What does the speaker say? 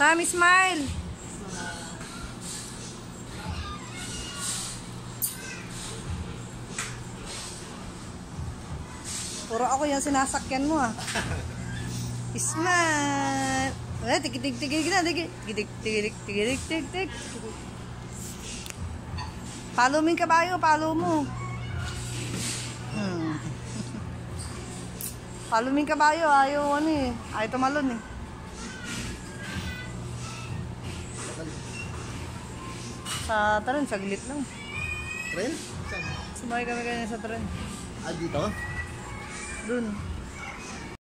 Sammy, smile. Puro ako yung sinasakyan mo ah. Smile. Tig-tig-tig na. Tig-tig-tig. Follow mo yung kabayo. Follow mo. Follow mo yung kabayo. Ayaw ano eh. Ayaw tumalon eh. Sa tren, saglit lang. Tren? Sumakay kami ganyan sa tren. Ah, dito? Dun.